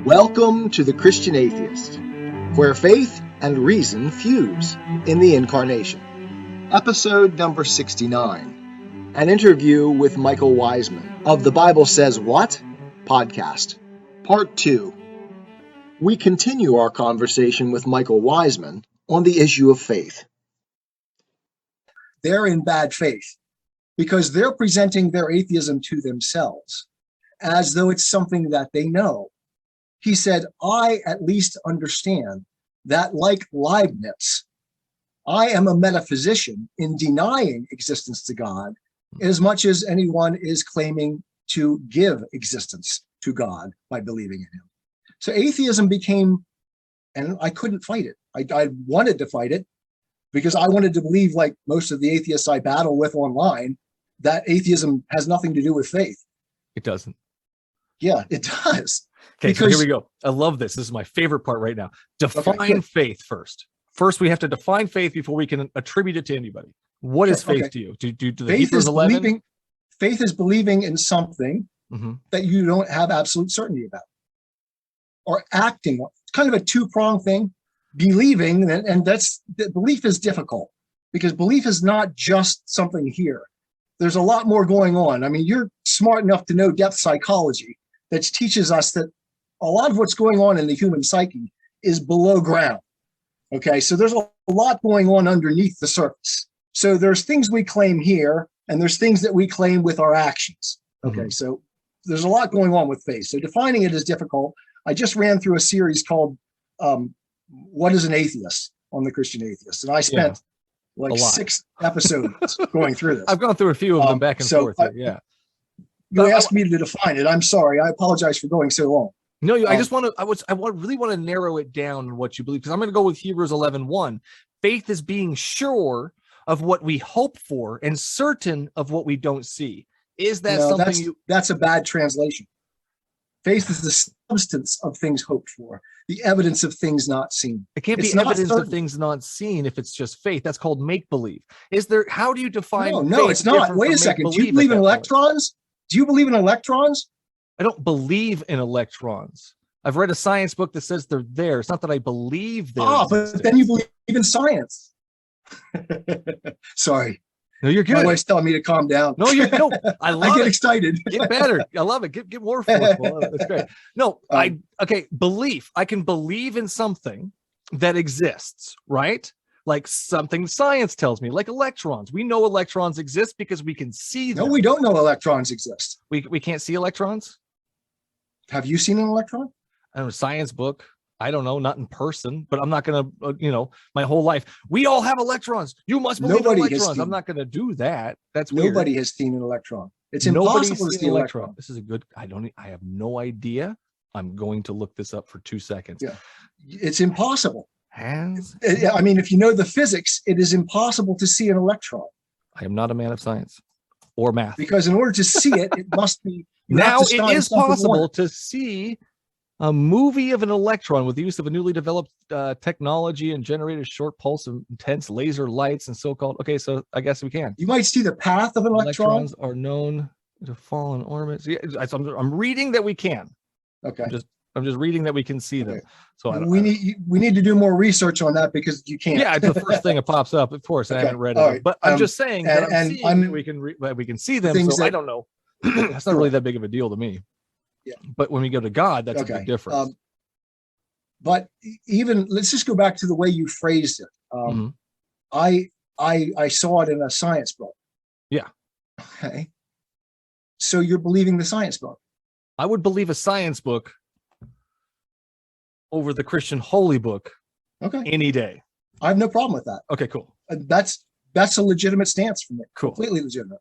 Welcome to the Christian Atheist, where faith and reason fuse in the Incarnation. Episode number 69, an interview with Michael Wiseman of The Bible Says What? Podcast, Part 2. We continue our conversation with Michael Wiseman on the issue of faith. They're in bad faith because they're presenting their atheism to themselves as though it's something that they know. He said, I at least understand that, like Leibniz, I am a metaphysician in denying existence to God as much as anyone is claiming to give existence to God by believing in him. So atheism became, and I couldn't fight it. I wanted to fight it because I wanted to believe, like most of the atheists I battle with online, that atheism has nothing to do with faith. It doesn't. Yeah, it does. Okay, Because- so here we go. I love this. This is my favorite part right now. Define faith first. First, we have to define faith before we can attribute it to anybody. What is faith to you? Do the Faith Hebrews is 11? faith is believing in something that you don't have absolute certainty about, or acting. It's kind of a two-pronged thing. Believing, and belief is difficult because belief is not just something here. There's a lot more going on. I mean, you're smart enough to know depth psychology that teaches us that a lot of what's going on in the human psyche is below ground. Okay, so there's a lot going on underneath the surface. So there's things we claim here, and there's things that we claim with our actions. Okay, so there's a lot going on with faith. So defining it is difficult. I just ran through a series called What is an Atheist on the Christian Atheist? And I spent like 6 episodes going through this. I've gone through a few of them back and forth. You asked me to define it. I'm sorry. I apologize for going so long. No, I just want to. Really want to narrow it down in what you believe, because I'm going to go with Hebrews 11:1. Faith is being sure of what we hope for and certain of what we don't see. Is that something that's a bad translation. Faith is the substance of things hoped for, the evidence of things not seen. It can't be evidence of things not seen if it's just faith. That's called make-believe. How do you define faith? No, it's not. Wait a second. Do you believe in electrons? Do you believe in electrons? I don't believe in electrons. I've read a science book that says they're there. It's not that I believe they're but then you believe in science. Sorry. No, you're good. My wife's telling me to calm down. No, I love I get excited. Get better. I love it. Get more forceful. That's great. No, belief. I can believe in something that exists, right? Like something science tells me, like electrons. We know electrons exist because we can see them. No, we don't know electrons exist. We can't see electrons? Have you seen an electron? I don't know, science book. I don't know, not in person, but I'm not going to, my whole life. We all have electrons. You must believe in electrons. I'm not going to do that. That's weird. Nobody has seen an electron. It's impossible to see an electron. This is a good, I have no idea. I'm going to look this up for 2 seconds. Yeah, it's impossible. I mean, if you know the physics, it is impossible to see an electron. I am not a man of science or math. Because in order to see it, it must be. Now it is possible to see a movie of an electron with the use of a newly developed technology and generated short pulse of intense laser lights and so-called. Okay, so I guess we can. You might see the path of an electron. Electrons are known to fall in orbits. Yeah, I'm reading that we can. Okay. I'm just reading that we can see them. So we need to do more research on that because you can't. Yeah, it's the first thing that pops up. Of course, I haven't read it, right. But I'm just saying that we can see them. So I don't know. That's not really that big of a deal to me. Yeah. But when we go to God, that's a big difference. But even let's just go back to the way you phrased it. I saw it in a science book. Yeah. Okay. So you're believing the science book. I would believe a science book over the Christian holy book any day. I have no problem with that. Okay, cool. That's a legitimate stance for me. Cool. Completely legitimate.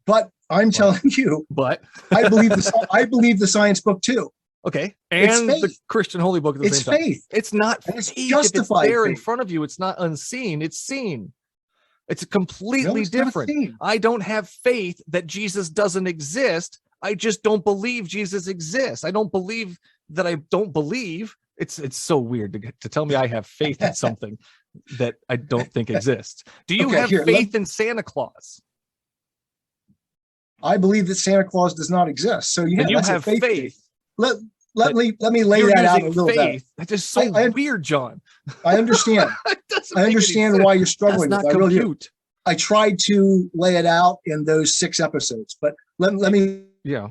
But I'm telling you, I believe the science book too. Okay. And the Christian holy book at the same time. It's faith. It's not faith. It's justified. If it's there in front of you, it's not unseen, it's seen. It's completely different. I don't have faith that Jesus doesn't exist. I just don't believe Jesus exists. I don't believe that I don't believe. It's so weird to tell me I have faith in something that I don't think exists. Do you have faith in Santa Claus? I believe that Santa Claus does not exist. So you have faith. let me lay that out a little bit. That's just so weird, John. I understand. I understand why you're struggling. That's not compute. I tried to lay it out in those 6 episodes, but let me. Yeah.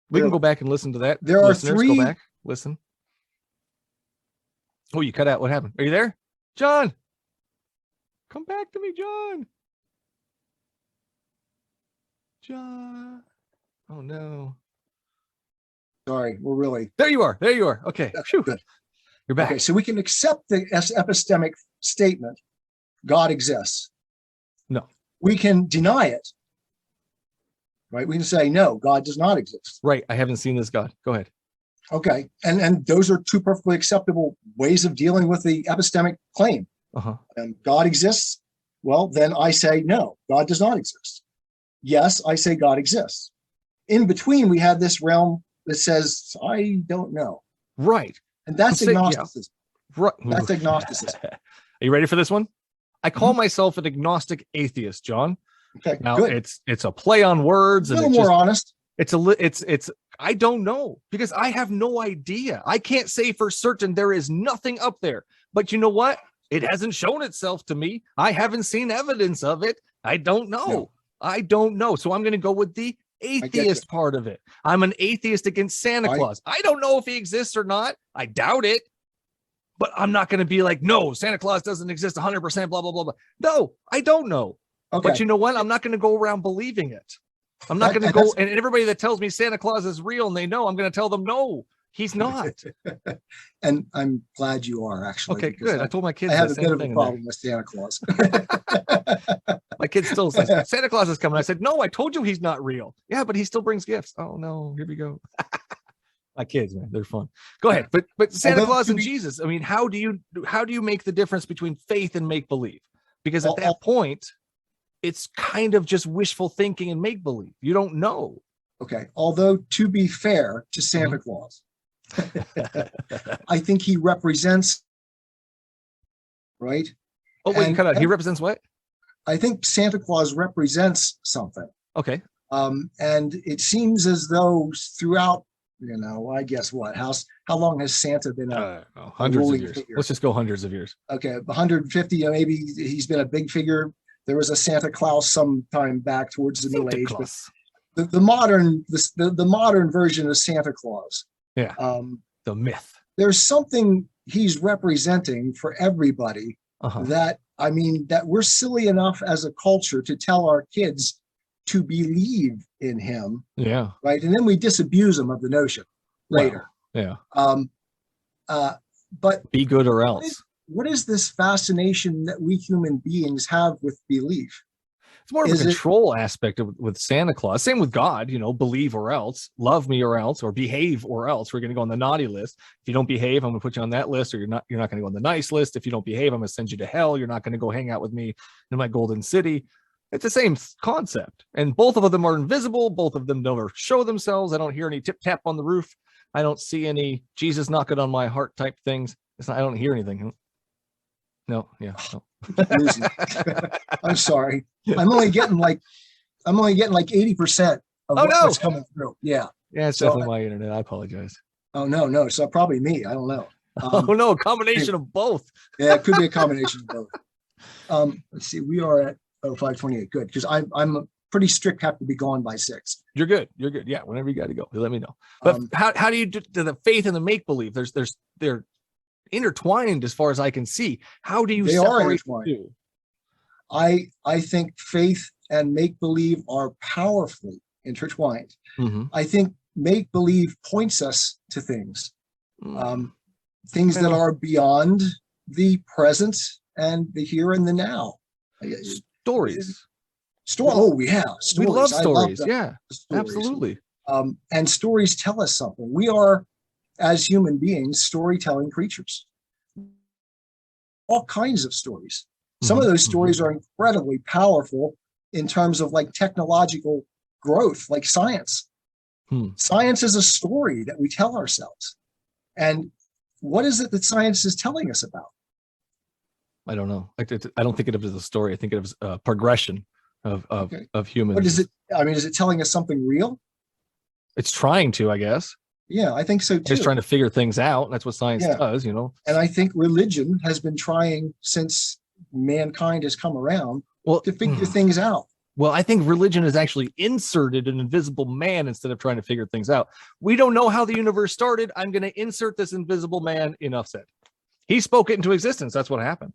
We can go back and listen to that. There are 3. Go back, listen. Oh, you cut out. What happened? Are you there? John? Come back to me, John. John. Oh, no. Sorry, we're really. There you are. There you are. Okay. Good. You're back. Okay, so we can accept the epistemic statement, God exists. No. We can deny it. Right? We can say, no, God does not exist. Right. I haven't seen this God. Go ahead. Okay. And those are 2 perfectly acceptable ways of dealing with the epistemic claim. And God exists. Well, then I say, no, God does not exist. Yes, I say God exists. In between, we have this realm that says, I don't know. Right. And that's agnosticism. Yeah. Right. That's agnosticism. Are you ready for this one? I call myself an agnostic atheist, John. Okay. Now good. it's a play on words. A little more honest. It's I don't know, because I have no idea. I can't say for certain there is nothing up there. But you know what? It hasn't shown itself to me. I haven't seen evidence of it. I don't know. No. I don't know. So I'm going to go with the atheist part of it. I'm an atheist against Santa Claus. I don't know if he exists or not. I doubt it. But I'm not going to be like, no, Santa Claus doesn't exist 100%, blah, blah, blah, blah. No, I don't know. Okay. But you know what? I'm not going to go around believing it. I'm not going to go, and everybody that tells me Santa Claus is real and they know, I'm going to tell them, no, he's not. And I'm glad you are, actually. Okay, good. I told my kids I have a bit of a problem with Santa Claus. My kid still says, Santa Claus is coming. I said, no, I told you he's not real. Yeah, but he still brings gifts. Oh, no, here we go. My kids, man, they're fun. Go ahead. But Santa Claus and Jesus, I mean, how do you make the difference between faith and make believe? Because at that point, it's kind of just wishful thinking and make believe. You don't know. Okay. Although, to be fair to Santa Claus, I think he represents, right? Oh, wait, you cut out. He represents what? I think Santa Claus represents something. Okay. And it seems as though throughout, I guess what? How long has Santa been hundreds of years. Figure? Let's just go hundreds of years. Okay, 150. Maybe he's been a big figure. There was a Santa Claus sometime back towards the Middle Age. But the modern version of Santa Claus. Yeah. The myth. There's something he's representing for everybody that we're silly enough as a culture to tell our kids to believe in him. Yeah. Right. And then we disabuse them of the notion later. Wow. Yeah. But be good or else. What is this fascination that we human beings have with belief? It's more of a control aspect with Santa Claus. Same with God, believe or else, love me or else, or behave or else. We're going to go on the naughty list. If you don't behave, I'm going to put you on that list, or you're not going to go on the nice list. If you don't behave, I'm going to send you to hell. You're not going to go hang out with me in my golden city. It's the same concept. And both of them are invisible. Both of them never show themselves. I don't hear any tip tap on the roof. I don't see any Jesus knocking on my heart type things. I don't hear anything. No, yeah. No. I'm sorry. I'm only getting like 80% of what's coming through. Yeah. Yeah, it's definitely my internet. I apologize. Oh no. So probably me. I don't know. A combination of both. Yeah, it could be a combination of both. Let's see. We are at 5:28. Good, because I'm pretty strict. Have to be gone by 6. You're good. Yeah, whenever you got to go, let me know. But how do you do the faith and the make believe? They're intertwined as far as I can see. How do you separate the two? I think faith and make believe are powerfully intertwined. I think make believe points us to things, things that are beyond the present and the here and the now. Stories. Oh, yeah. Stories. We love stories. Stories. Absolutely. And stories tell us something. We are, as human beings, storytelling creatures. All kinds of stories. Some of those stories are incredibly powerful in terms of like technological growth, like science. Science is a story that we tell ourselves. And what is it that science is telling us about? I don't know. I don't think of it as a story. I think of it as a progression of humans. What is it? I mean, is it telling us something real? It's trying to, I guess. Yeah, I think so too. Just trying to figure things out. That's what science does, And I think religion has been trying since mankind has come around to figure things out. Well, I think religion has actually inserted an invisible man instead of trying to figure things out. We don't know how the universe started. I'm going to insert this invisible man. Enough said. He spoke it into existence. That's what happened.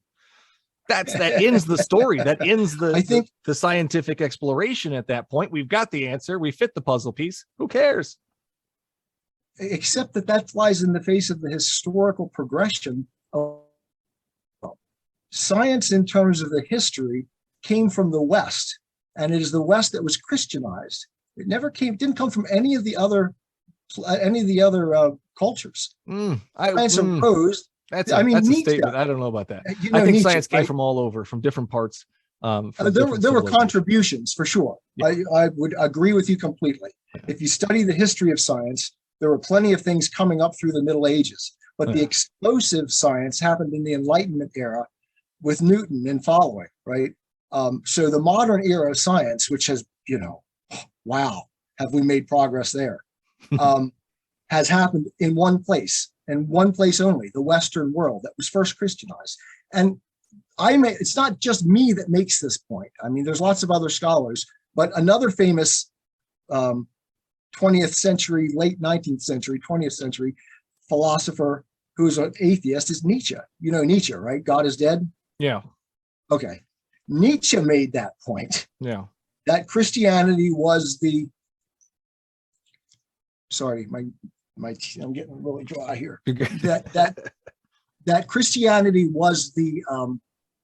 That ends the story. That ends the scientific exploration at that point. We've got the answer. We fit the puzzle piece. Who cares? Except that flies in the face of the historical progression of science in terms of the history came from the West. And it is the West that was Christianized. It didn't come from any of the other cultures. Science imposed. That's a statement. I don't know about that. I think Nietzsche, science came from all over, from different parts. There were contributions for sure. Yeah. I would agree with you completely. Yeah. If you study the history of science, there were plenty of things coming up through the Middle Ages, but the explosive science happened in the Enlightenment era with Newton and following, right? So the modern era of science, which has, wow, have we made progress there, has happened in one place and one place only, the Western world that was first Christianized. And it's not just me that makes this point. I mean, there's lots of other scholars, but another famous 20th century, late 19th century, 20th century philosopher who's an atheist is Nietzsche. You know Nietzsche, right? God is dead? Yeah. Okay. Nietzsche made that point. Yeah. That Christianity was sorry, I'm getting really dry here. That Christianity was the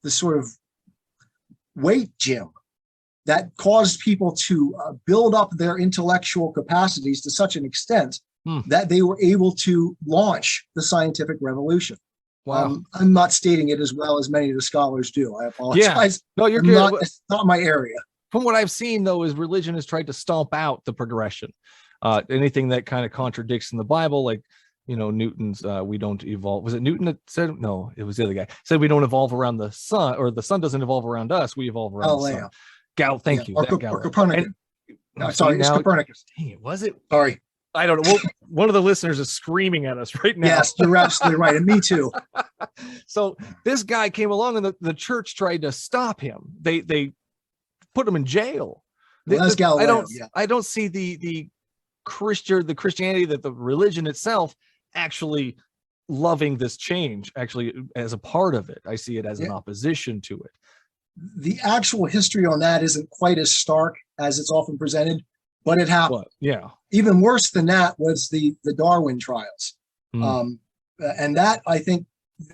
sort of weight gym that caused people to build up their intellectual capacities to such an extent that they were able to launch the scientific revolution. Wow. I'm not stating it as well as many of the scholars do. I apologize. Yeah. No, you're good. It's not my area. From what I've seen, though, is religion has tried to stomp out the progression. Anything that kind of contradicts in the Bible, like, Newton's we don't evolve. Was it Newton that said? No, it was the other guy. Said we don't evolve around the sun, or the sun doesn't evolve around us. We evolve around the sun. Thank you. Or Copernicus. Sorry, it's Copernicus. Dang it, was it? Sorry. I don't know. Well, one of the listeners is screaming at us right now. Yes, you're absolutely right. And me too. So this guy came along and the church tried to stop him. They put him in jail. That's Galileo. I don't see the Christianity, that the religion itself actually loving this change, actually as a part of it. I see it as an opposition to it. The actual history on that isn't quite as stark as it's often presented, but it happened. Even worse than that was the Darwin trials. And that, I think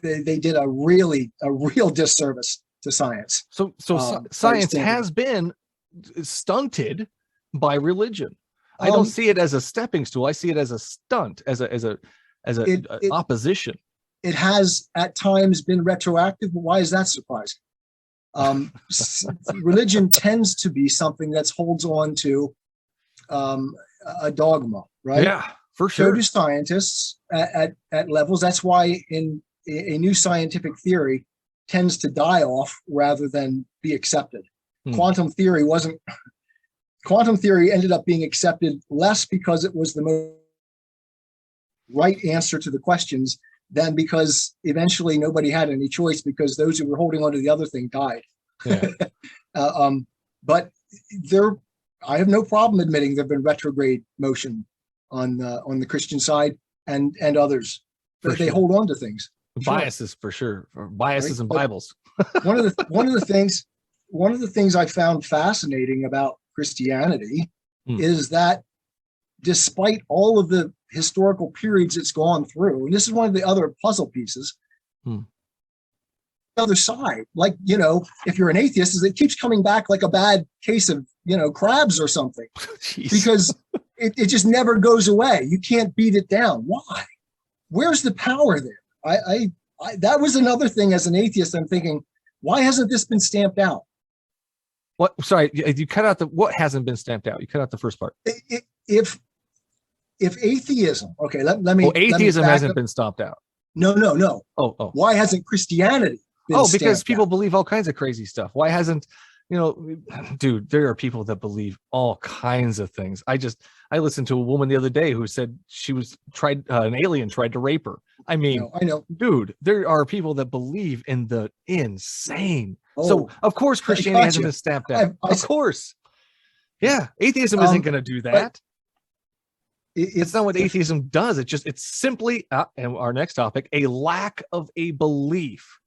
they did a real disservice to science. So science has been stunted by religion. I don't see it as a stepping stool. I see it as a stunt, as a opposition. It has at times been retroactive, but why is that surprising? Religion tends to be something that holds on to a dogma, right? Yeah, for sure. So do scientists at levels. That's why in a new scientific theory tends to die off rather than be accepted. Quantum theory ended up being accepted less because it was the most right answer to the questions than because eventually nobody had any choice because those who were holding on to the other thing died. Yeah. But I have no problem admitting there have been retrograde motion on the Christian side and others. But they hold on to things. Biases for sure. Biases and Bibles. one of the things I found fascinating about Christianity is that despite all of the historical periods it's gone through, and this is one of the other puzzle pieces, the other side, like, if you're an atheist, is it keeps coming back like a bad case of, crabs or something, because it just never goes away. You can't beat it down. Why? Where's the power there? I that was another thing as an atheist. I'm thinking, why hasn't this been stamped out? What? Sorry, you cut out what hasn't been stamped out. You cut out the first part. If atheism, okay, let me. Atheism hasn't been stomped out. No. Oh. Why hasn't Christianity been because people believe all kinds of crazy stuff. Why hasn't, dude, there are people that believe all kinds of things. I listened to a woman the other day who said an alien tried to rape her. I mean, I know. Dude, there are people that believe in the insane. So of course Christianity hasn't been stamped out. Of course. Yeah. Atheism isn't going to do that. It's not what atheism does. It's simply, and our next topic, a lack of a belief.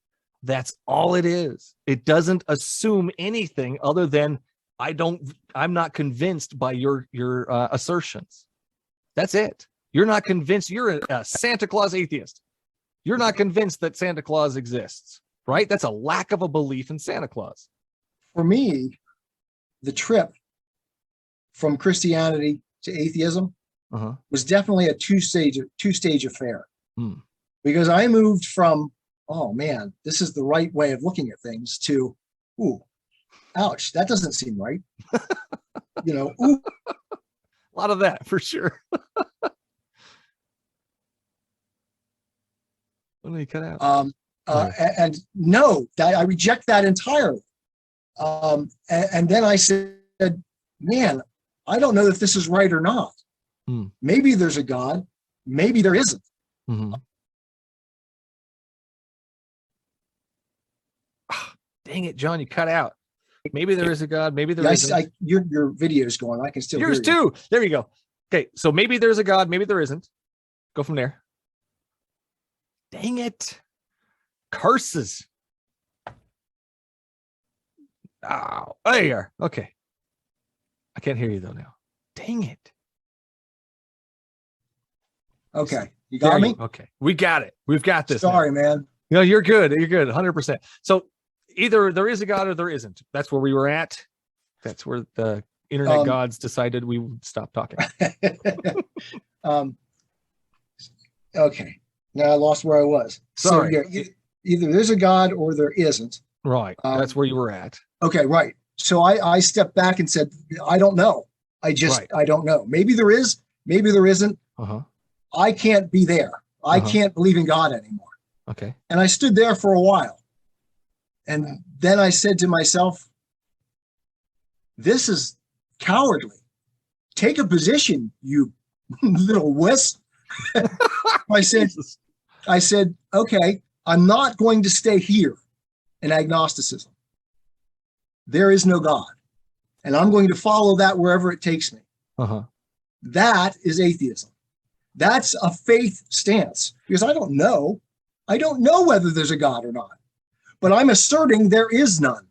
That's all it is. It doesn't assume anything other than I'm not convinced by your assertions. That's it. You're not convinced. You're a Santa Claus atheist. You're not convinced that Santa Claus exists, right? That's a lack of a belief in Santa Claus. For me, the trip from Christianity to atheism was definitely a two-stage affair. Because I moved from, oh man, this is the right way of looking at things, to, ooh, ouch, that doesn't seem right. Ooh. A lot of that for sure. What did he cut out? And no, I reject that entirely. And then I said, man, I don't know if this is right or not. Maybe there's a God, maybe there isn't. Dang it, John, you cut out. Maybe there is a God, maybe there isn't. Your video's going. I can still hear yours too. There you go. Okay, so maybe there's a God, maybe there isn't. Go from there. Dang it. Curses. Oh, there you are. Okay. I can't hear you though now. Dang it. Okay. You got me? Okay. We got it. We've got this. Sorry, man. No, you're good. You're good. 100%. So either there is a God or there isn't. That's where we were at. That's where the internet gods decided we would stop talking. Okay. Now I lost where I was. Sorry. So either there's a God or there isn't. Right. That's where you were at. Okay. Right. So I stepped back and said, I don't know. I don't know. Maybe there is, maybe there isn't. I can't be there. I can't believe in God anymore. Okay. And I stood there for a while. And then I said to myself, this is cowardly. Take a position, you little wuss. I said, okay, I'm not going to stay here in agnosticism. There is no God. And I'm going to follow that wherever it takes me. That is atheism. That's a faith stance, because I don't know. I don't know whether there's a God or not, but I'm asserting there is none.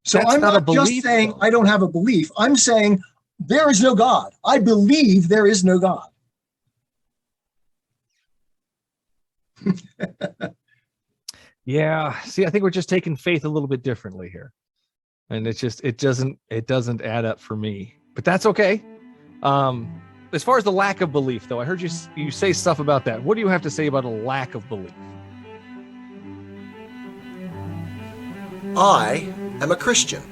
So I'm not just saying I don't have a belief. I'm saying there is no God. I believe there is no God. Yeah. See, I think we're just taking faith a little bit differently here. And it doesn't add up for me, but that's okay. As far as the lack of belief, though, I heard you say stuff about that. What do you have to say about a lack of belief? I am a Christian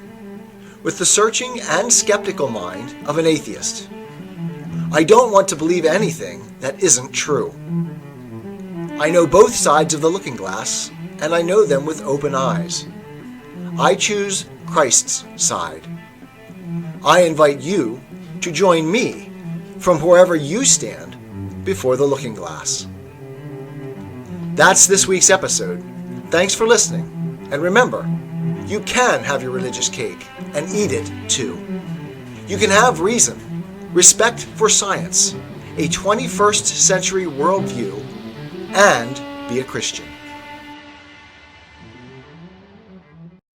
with the searching and skeptical mind of an atheist. I don't want to believe anything that isn't true. I know both sides of the looking glass, and I know them with open eyes. I choose Christ's side. I invite you to join me from wherever you stand before the looking glass. That's this week's episode. Thanks for listening. And remember, you can have your religious cake and eat it too. You can have reason, respect for science, a 21st century worldview, and be a Christian.